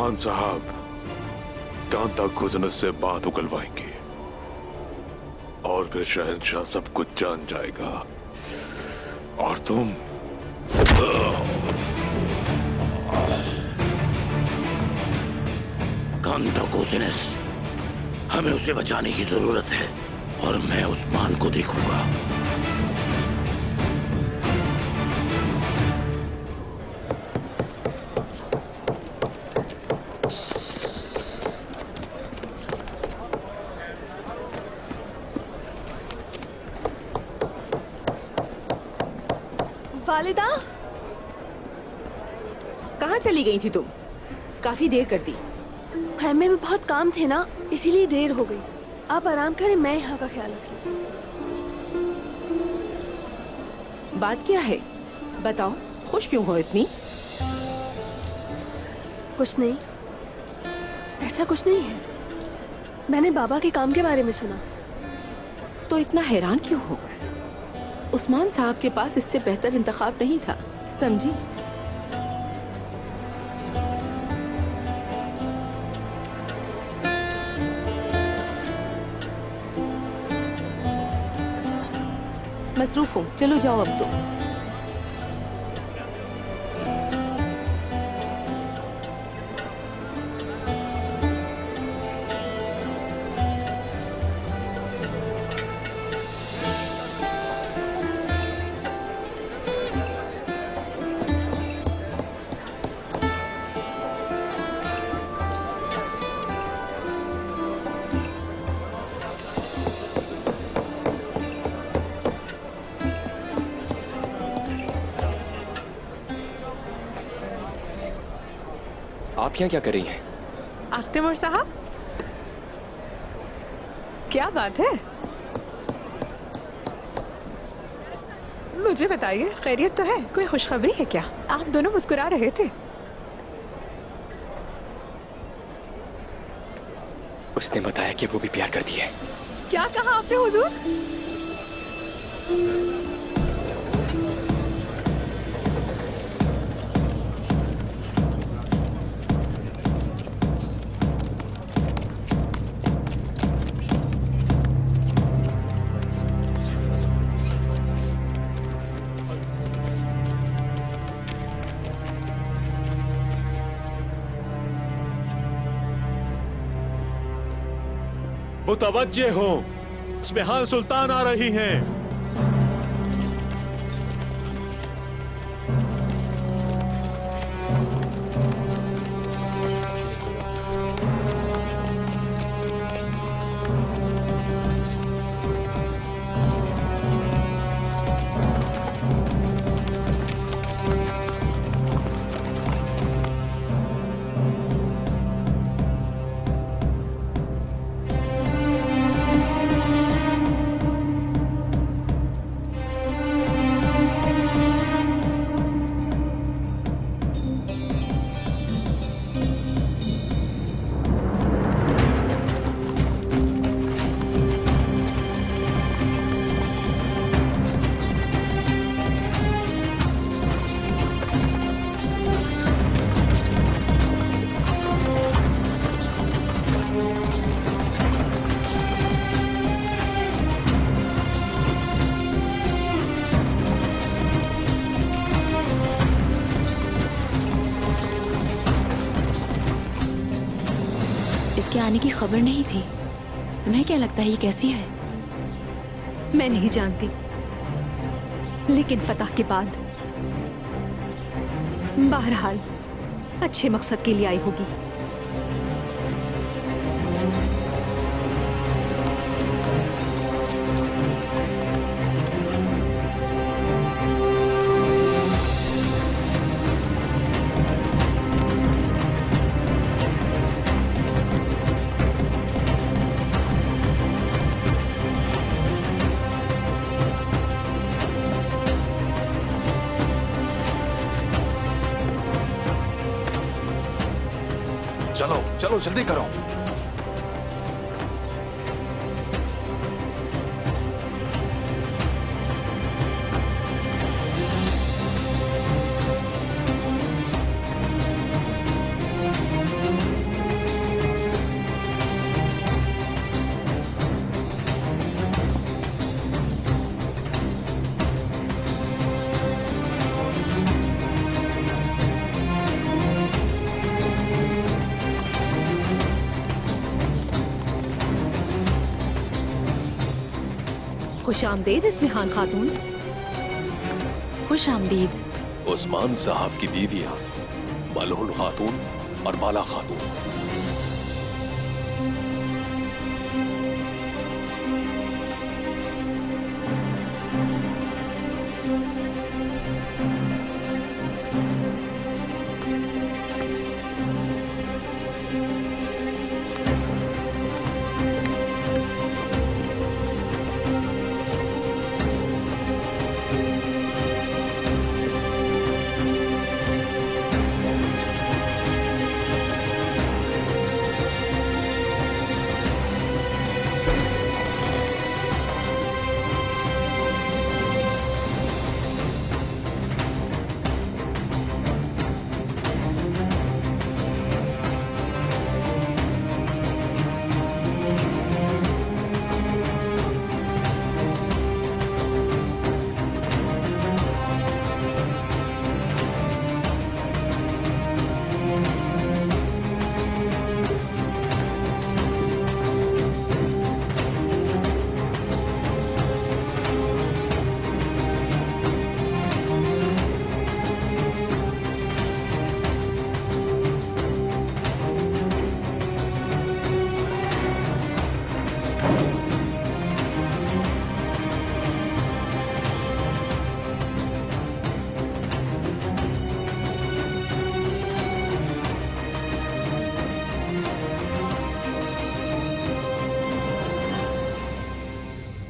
उस्मान साहब कांता खुजनत से बात उगलवाएंगे और फिर शहंशाह सब कुछ जान जाएगा और तुम कांता खुजनत, हमें उसे बचाने की जरूरत है और मैं उस्मान को देखूंगा। वालिदा, कहाँ चली गई थी तुम? काफी देर कर दी। खैमे में बहुत काम थे ना, इसीलिए देर हो गई। आप आराम करें, मैं यहाँ का ख्याल रखती। बात क्या है बताओ, खुश क्यों हो इतनी? कुछ नहीं, ऐसा कुछ नहीं है। मैंने बाबा के काम के बारे में सुना। तो इतना हैरान क्यों हो? उस्मान साहब के पास इससे बेहतर इंतखाब नहीं था, समझी? मसरूफ हूँ, चलो जाओ अब तो। आप यहाँ क्या कर रही हैं? आख्तिमर साहब, क्या बात है? मुझे बताइए, खैरियत तो है? कोई खुशखबरी है क्या? आप दोनों मुस्कुरा रहे थे। उसने बताया कि वो भी प्यार करती है। क्या कहा आपने हुजूर? मुतवज्जे हो, सुबहान सुल्तान आ रही हैं। इसके आने की खबर नहीं थी। तुम्हें क्या लगता है ये कैसी है? मैं नहीं जानती, लेकिन फतह के बाद बहरहाल अच्छे मकसद के लिए आई होगी। चलो चलो जल्दी करो। खुश आमदीद इस्मिहान खातून। खुश आमदीद। उस्मान साहब की बीवियां मलहून खातून और माला खातून।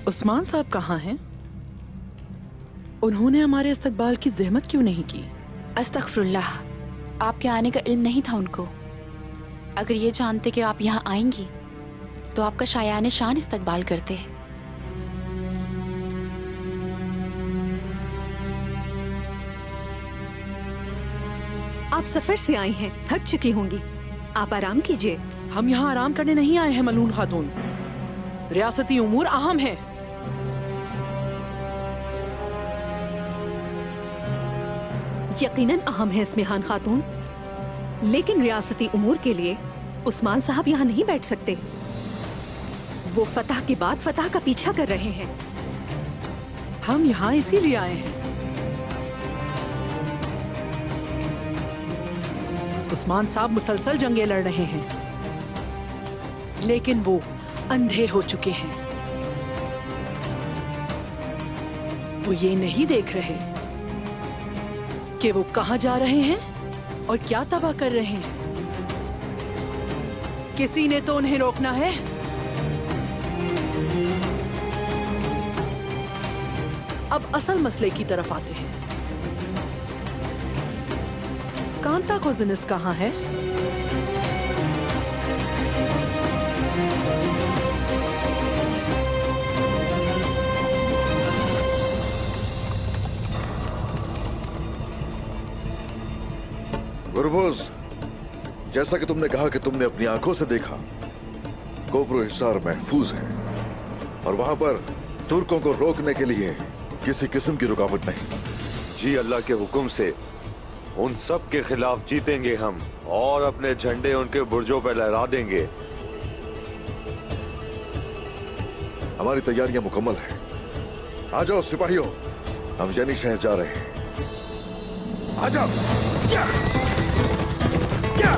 उस्मान साहब कहाँ हैं? उन्होंने हमारे इस्तकबाल की ज़हमत क्यों नहीं की? अस्तगफिरुल्लाह, आपके आने का इल्म नहीं था उनको। अगर ये जानते कि आप यहाँ आएंगी तो आपका शायाने शान इस्तकबाल करते। आप सफर से आई हैं, थक चुकी होंगी, आप आराम कीजिए। हम यहाँ आराम करने नहीं आए हैं मलून खातून, रियासती उमूर अहम है। यकीनन अहम है इस्मिहान खातून, लेकिन रियासती उमूर के लिए उस्मान साहब यहाँ नहीं बैठ सकते। वो फतह के बाद फतह का पीछा कर रहे हैं। हम यहाँ इसीलिए आए हैं। उस्मान साहब मुसलसल जंगें लड़ रहे हैं, लेकिन वो अंधे हो चुके हैं। वो ये नहीं देख रहे कि वो कहां जा रहे हैं और क्या तबाह कर रहे हैं। किसी ने तो उन्हें रोकना है। अब असल मसले की तरफ आते हैं। कांता कोज़िनस कहाँ है? गुरबोज, जैसा कि तुमने कहा कि तुमने अपनी आंखों से देखा, कोपरो हिसार महफूज है और वहां पर तुर्कों को रोकने के लिए किसी किस्म की रुकावट नहीं। जी अल्लाह के हुक्म से उन सब के खिलाफ जीतेंगे हम और अपने झंडे उनके बुर्जों पर लहरा देंगे। हमारी तैयारियां मुकम्मल हैं। आ जाओ सिपाहियों, हम जनी शहर जा रहे हैं। आ जाओ। क्या? क्या?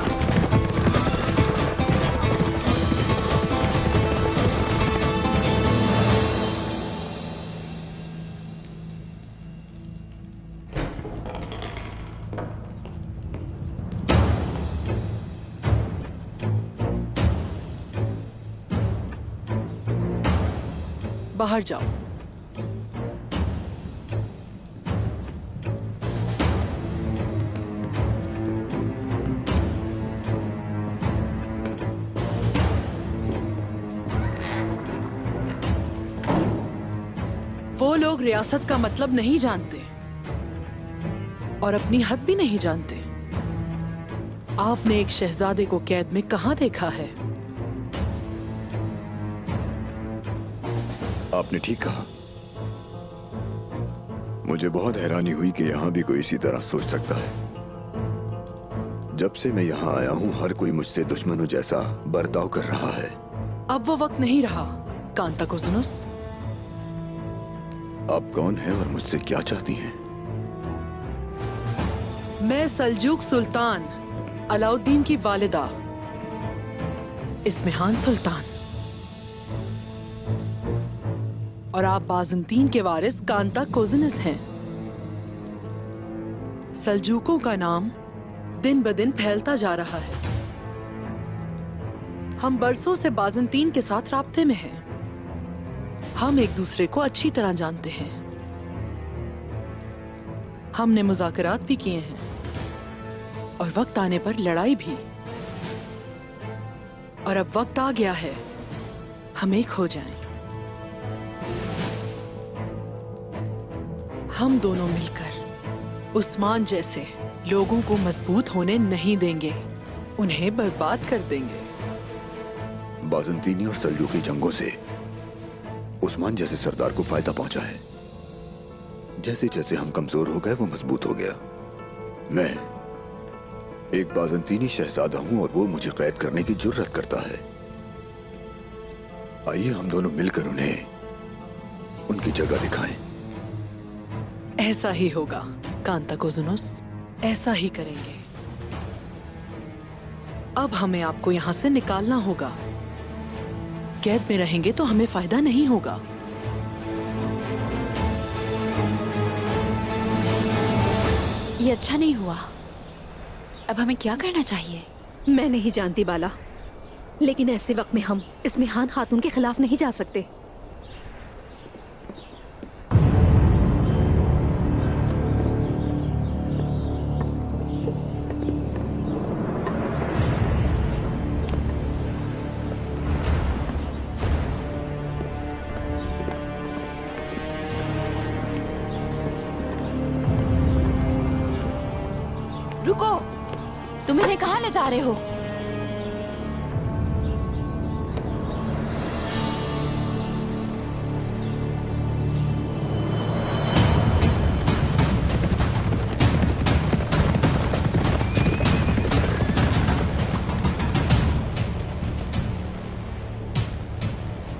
बाहर जाओ। वो लोग रियासत का मतलब नहीं जानते और अपनी हद भी नहीं जानते। आपने एक शहजादे को कैद में कहां देखा है? आपने ठीक कहा। मुझे बहुत हैरानी हुई कि यहाँ भी कोई इसी तरह सोच सकता है। जब से मैं यहाँ आया हूँ, हर कोई मुझसे दुश्मनों जैसा बर्ताव कर रहा है। अब वो वक्त नहीं रहा कांता कोज़िनस। आप कौन हैं और मुझसे क्या चाहती हैं? मैं सल्जूक सुल्तान अलाउद्दीन की वालिदा इस्मिहान सुल्तान और आप बाज़ंतीन के वारिस कांता कोज़िनस हैं। सल्जूकों का नाम दिन ब दिन फैलता जा रहा है। हम बरसों से बाज़ंतीन के साथ राब्ते में हैं। हम एक दूसरे को अच्छी तरह जानते हैं। हमने मुज़ाकरात भी किए हैं और वक्त आने पर लड़ाई भी। और अब वक्त आ गया है हम एक हो जाएं। हम दोनों मिलकर उस्मान जैसे लोगों को मजबूत होने नहीं देंगे, उन्हें बर्बाद कर देंगे। बाज़ंतीनी और सल्जूकी जंगों से उस्मान जैसे सरदार को फायदा पहुंचा है। जैसे जैसे हम कमजोर हो गए वो मजबूत हो गया। मैं एक बाज़ंतीनी शहजादा हूं और वो मुझे कैद करने की जुर्रत करता है। आइए हम दोनों मिलकर उन्हें उनकी जगह दिखाएं। ऐसा ही होगा कांता कोज़िनस, ऐसा ही करेंगे। अब हमें आपको यहां से निकालना होगा। कैद में रहेंगे तो हमें फायदा नहीं होगा। ये अच्छा नहीं हुआ। अब हमें क्या करना चाहिए? मैं नहीं जानती बाला, लेकिन ऐसे वक्त में हम इस्मिहान खातून के खिलाफ नहीं जा सकते। रुको, तुम इन्हें कहाँ ले जा रहे हो?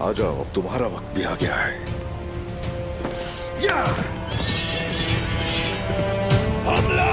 आ जाओ, अब तुम्हारा वक्त भी आ गया है। या! हमला!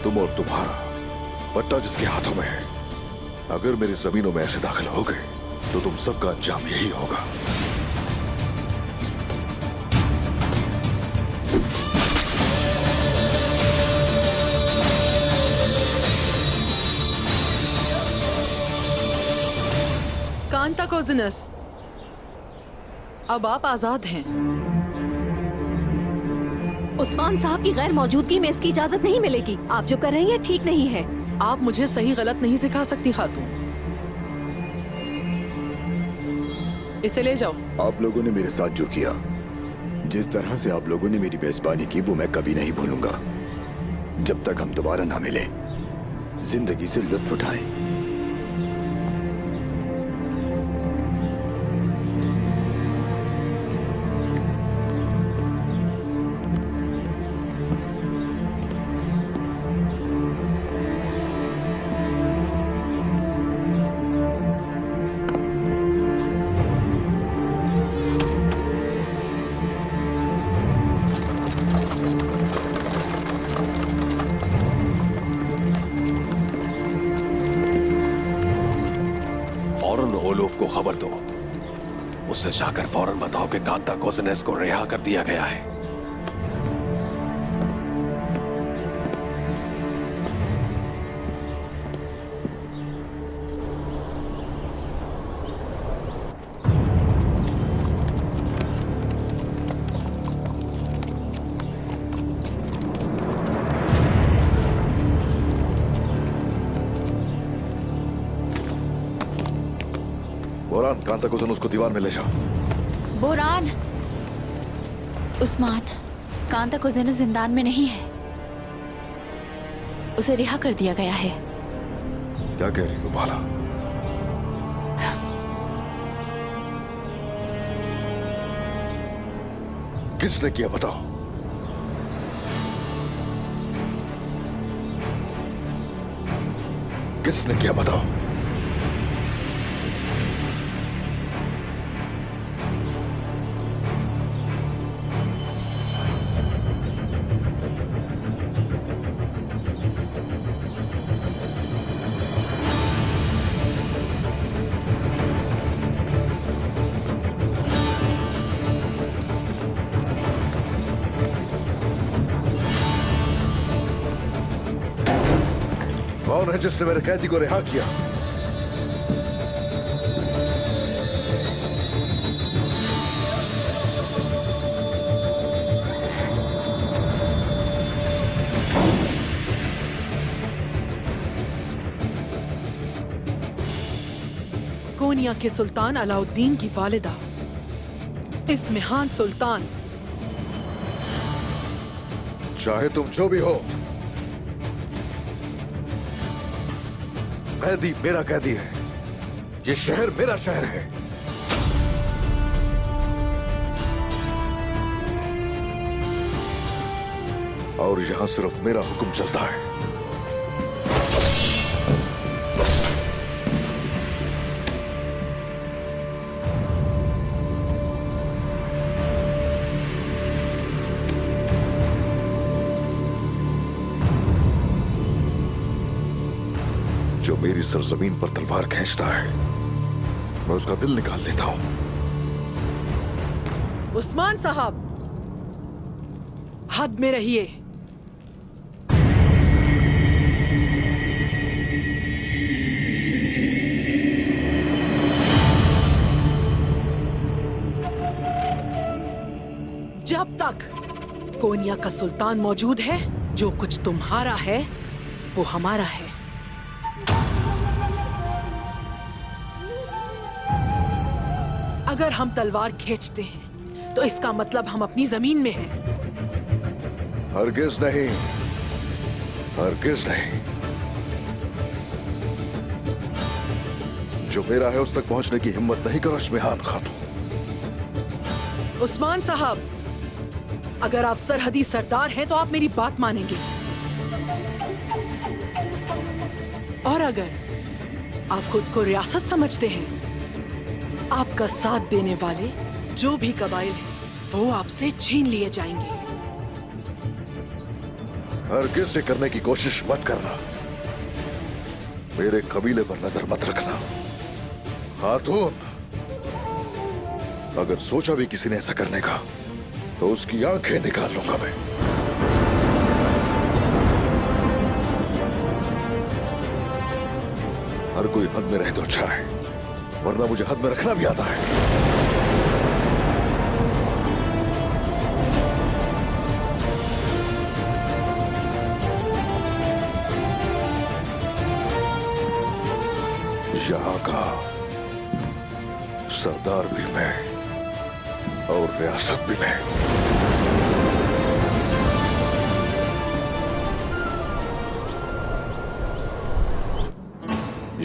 तुम और तुम्हारा पट्टा जिसके हाथों में है, अगर मेरी जमीनों में ऐसे दाखिल हो गए तो तुम सबका अंजाम यही होगा। कांता कोज़िनस, अब आप आजाद हैं। उस्मान साहब की गैर मौजूदगी में इसकी इजाजत नहीं मिलेगी। आप जो कर रही हैं ठीक नहीं है। आप मुझे सही गलत नहीं सिखा सकती खातून। इसे ले जाओ। आप लोगों ने मेरे साथ जो किया, जिस तरह से आप लोगों ने मेरी मेजबानी की, वो मैं कभी नहीं भूलूंगा। जब तक हम दोबारा ना मिले, जिंदगी से लुत्फ उठाएं। मालूफ को खबर दो। उससे जाकर फौरन बताओ कि कांता कोजिनेस को रिहा कर दिया गया है। बोरान, कांता कोजिनेस को दीवार में ले जाओ। बोरान, उस्मान, कांता कोजिनेस जिंदान में नहीं है। उसे रिहा कर दिया गया है। क्या कह रही हो बाला? किसने किया बताओ? किसने किया बताओ? कौन है जिसने मेरे कैदी को रिहा किया? कोनिया के सुल्तान अलाउद्दीन की वालिदा इस्मिहान सुल्तान। चाहे तुम जो भी हो, कैदी मेरा कैदी है। ये शहर मेरा शहर है। और यहां सिर्फ मेरा हुक्म चलता है। जो मेरी सरजमीन पर तलवार खींचता है, मैं उसका दिल निकाल लेता हूं। उस्मान साहब, हद में रहिए। जब तक कोनिया का सुल्तान मौजूद है, जो कुछ तुम्हारा है वो हमारा है। अगर हम तलवार खींचते हैं तो इसका मतलब हम अपनी जमीन में हैं। हरगिज नहीं, हरगिज नहीं। जो मेरा है उस तक पहुंचने की हिम्मत नहीं करो इस्मिहान खातून। उस्मान साहब, अगर आप सरहदी सरदार हैं तो आप मेरी बात मानेंगे, और अगर आप खुद को रियासत समझते हैं, आपका साथ देने वाले जो भी कबाइल हैं वो आपसे छीन लिए जाएंगे। हरगिज से करने की कोशिश मत करना। मेरे कबीले पर नजर मत रखना खातून। अगर सोचा भी किसी ने ऐसा करने का तो उसकी आंखें निकाल लूंगा मैं। हर कोई हद में रहे तो अच्छा है, वरना मुझे हद में रखना भी आता है। यहाँ का सरदार भी मैं और रियासत भी मैं।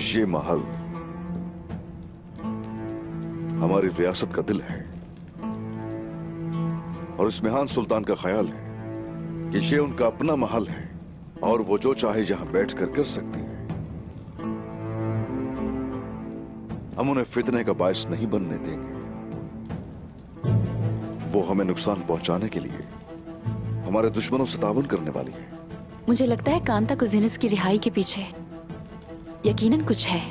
ये महल हमारी रियासत का दिल है, और इस्मिहान सुल्तान का ख्याल है कि ये उनका अपना महल है और वो जो चाहे यहां बैठकर कर सकते हैं। हम उन्हें फितने का बायस नहीं बनने देंगे। वो हमें नुकसान पहुंचाने के लिए हमारे दुश्मनों से ताउन करने वाली है। मुझे लगता है कांता कोजिनेस की रिहाई के पीछे यकीनन कुछ है।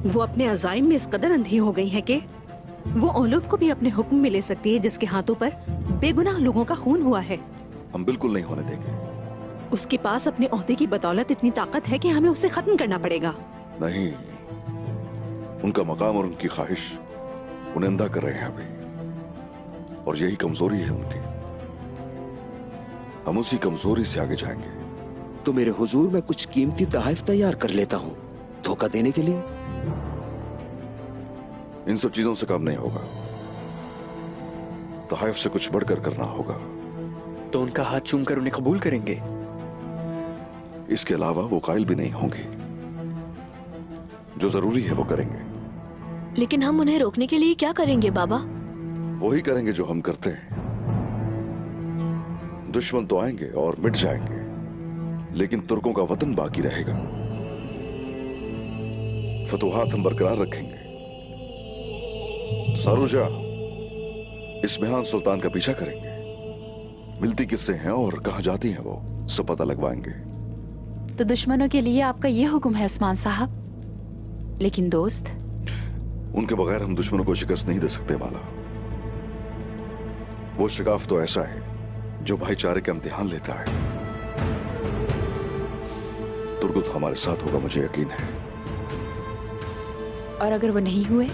वो अपने अजाइम में इस कदर अंधी हो गई है कि वो ओलफ को भी अपने हुक्म में ले सकती है, जिसके हाथों पर बेगुनाह लोगों का खून हुआ है। हम बिल्कुल नहीं होने देंगे। उसके पास अपने ओहदे की बदौलत इतनी ताकत है कि हमें उसे खत्म करना पड़ेगा। नहीं, उनका मकाम और उनकी ख्वाहिश उन्हें अंधा कर रहे हैं अभी, और यही कमजोरी है उनकी। हम उसी कमजोरी से आगे जाएंगे। तो मेरे हुजूर मैं कुछ कीमती तोहफे तैयार कर लेता हूँ धोखा देने के लिए। इन सब चीजों से काम नहीं होगा, तोहफे से कुछ बढ़कर करना होगा। तो उनका हाथ चूमकर उन्हें कबूल करेंगे? इसके अलावा वो कायल भी नहीं होंगे। जो जरूरी है वो करेंगे। लेकिन हम उन्हें रोकने के लिए क्या करेंगे बाबा? वही करेंगे जो हम करते हैं। दुश्मन तो आएंगे और मिट जाएंगे, लेकिन तुर्कों का वतन बाकी रहेगा। फतुहात हम बरकरार रखेंगे। सारूजा, इस्मिहान सुल्तान का पीछा करेंगे। मिलती किससे हैं और कहां जाती हैं वो सब पता लगवाएंगे। तो दुश्मनों के लिए आपका ये हुक्म है उस्मान साहब, लेकिन दोस्त? उनके बगैर हम दुश्मनों को शिकस्त नहीं दे सकते वाला। वो शिकाफ तो ऐसा है जो भाईचारे का इम्तिहान लेता है। तुर्को तो हमारे साथ होगा, मुझे यकीन है। और अगर वो नहीं हुए?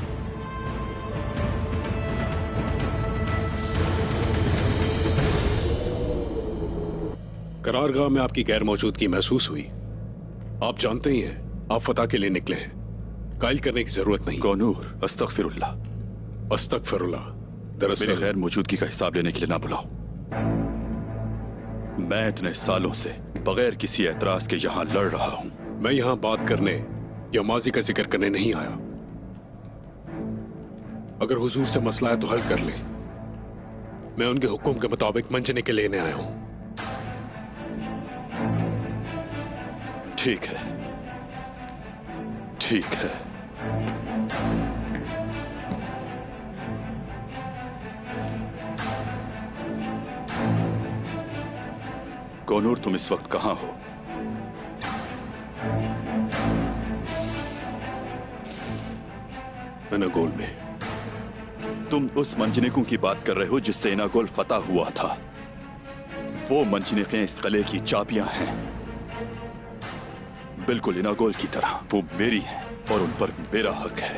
करारगाह में आपकी गैर मौजूदगी महसूस हुई। आप जानते ही हैं, आप फतह के लिए निकले हैं। कायल करने की जरूरत नहीं। गोनूर, अस्तगफिरुल्लाह। अस्तगफिरुल्लाह। दरअसल मेरी गैर मौजूदगी का हिसाब लेने के लिए ना बुलाओ। मैं इतने सालों से बगैर किसी एतराज के यहाँ लड़ रहा हूँ। मैं यहाँ बात करने या माजी का जिक्र करने नहीं आया। अगर हुजूर से मसला है तो हल कर ले। मैं उनके हुक्म के मुताबिक मंजने के लेने आया हूँ। ठीक है, ठीक है। गोनूर, तुम इस वक्त कहां हो? इनागोल में। तुम उस मंजनिकों की बात कर रहे हो जिससे इनागोल फतह हुआ था। वो मंजनिकें इस किले की चाबियां हैं, बिल्कुल इनागोल की तरह। वो मेरी हैं और उन पर मेरा हक है।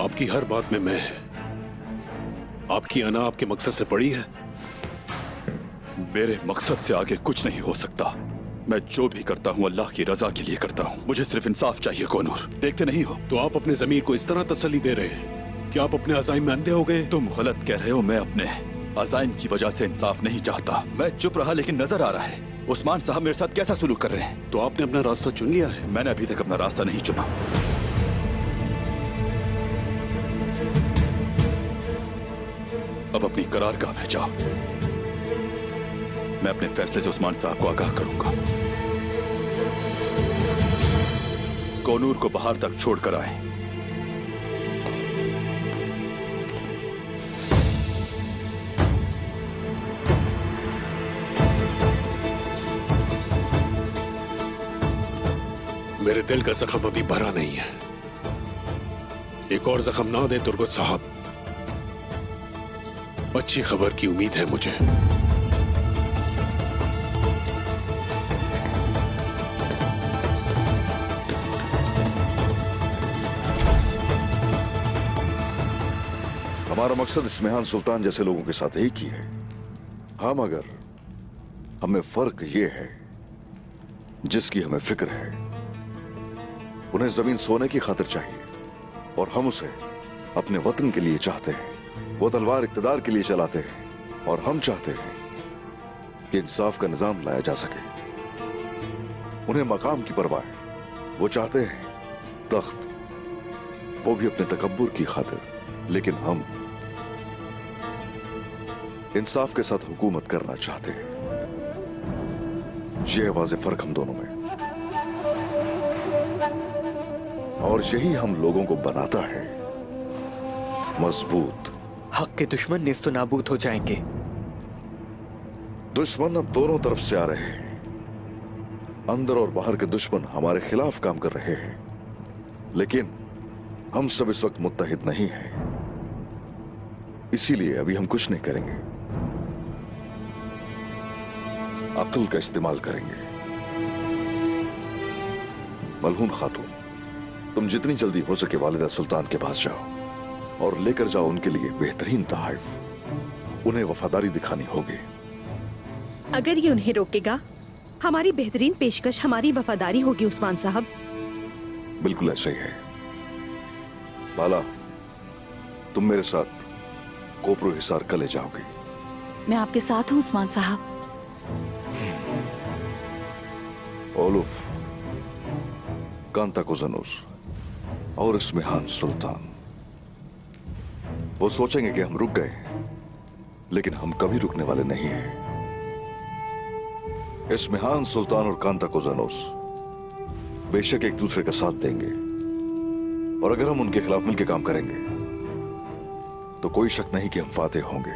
आपकी हर बात में मैं है। आपकी अना आपके मकसद से बड़ी है। मेरे मकसद से आगे कुछ नहीं हो सकता। मैं जो भी करता हूँ अल्लाह की रजा के लिए करता हूँ। मुझे सिर्फ इंसाफ चाहिए गोनूर, देखते नहीं हो? तो आप अपने ज़मीर को इस तरह तसल्ली दे रहे हैं कि आप अपने अज़ाइम में अंधे हो गए? तुम गलत कह रहे हो। मैं अपने अज़ाइम की वजह से इंसाफ नहीं चाहता। मैं चुप रहा, लेकिन नजर आ रहा है उस्मान साहब मेरे साथ कैसा सलूक कर रहे हैं। तो आपने अपना रास्ता चुन लिया है? मैंने अभी तक अपना रास्ता नहीं चुना। अब अपनी करारगाह में जाओ। मैं अपने फैसले से उस्मान साहब को आगाह करूंगा। गोनूर को बाहर तक छोड़कर आए। मेरे दिल का जख्म अभी भरा नहीं है। एक और जख्म ना दे तुर्गत साहब। अच्छी खबर की उम्मीद है मुझे। हमारा मकसद इस्मिहान सुल्तान जैसे लोगों के साथ एक ही है। हाँ, मगर हमें फर्क ये है जिसकी हमें फिक्र है। उन्हें जमीन सोने की खातिर चाहिए और हम उसे अपने वतन के लिए चाहते हैं। वो तलवार इक्तदार के लिए चलाते हैं और हम चाहते हैं कि इंसाफ का निजाम लाया जा सके। उन्हें मकाम की परवाह है। वो चाहते हैं तख्त, वो भी अपने तकब्बुर की खातिर। लेकिन हम इंसाफ के साथ हुकूमत करना चाहते हैं। यह वाज़ेह फर्क हम दोनों में, और यही हम लोगों को बनाता है मजबूत। हक के दुश्मन नेस्तो नाबूद हो जाएंगे। दुश्मन अब दोनों तरफ से आ रहे हैं। अंदर और बाहर के दुश्मन हमारे खिलाफ काम कर रहे हैं, लेकिन हम सब इस वक्त मुत्तहिद नहीं हैं। इसीलिए अभी हम कुछ नहीं करेंगे, अक्ल का इस्तेमाल करेंगे। मलहून खातून, तुम जितनी जल्दी हो सके वालिदा सुल्तान के पास जाओ और लेकर जाओ उनके लिए बेहतरीन तोहफे। उन्हें वफादारी दिखानी होगी। अगर ये उन्हें रोकेगा, हमारी बेहतरीन पेशकश हमारी वफादारी होगी उस्मान साहब। बिल्कुल ऐसा ही है। बाला, तुम मेरे साथ कोपरो हिसार कले जाओगे। मैं आपके साथ हूँ उस्मान साहब। ओलुफ, कांता कोजनुस और इस्मिहान सुल्तान, वो सोचेंगे कि हम रुक गए, लेकिन हम कभी रुकने वाले नहीं हैं। इस्मिहान सुल्तान और कांता कोजनुस बेशक एक दूसरे का साथ देंगे, और अगर हम उनके खिलाफ मिलकर काम करेंगे तो कोई शक नहीं कि हम फातेह होंगे।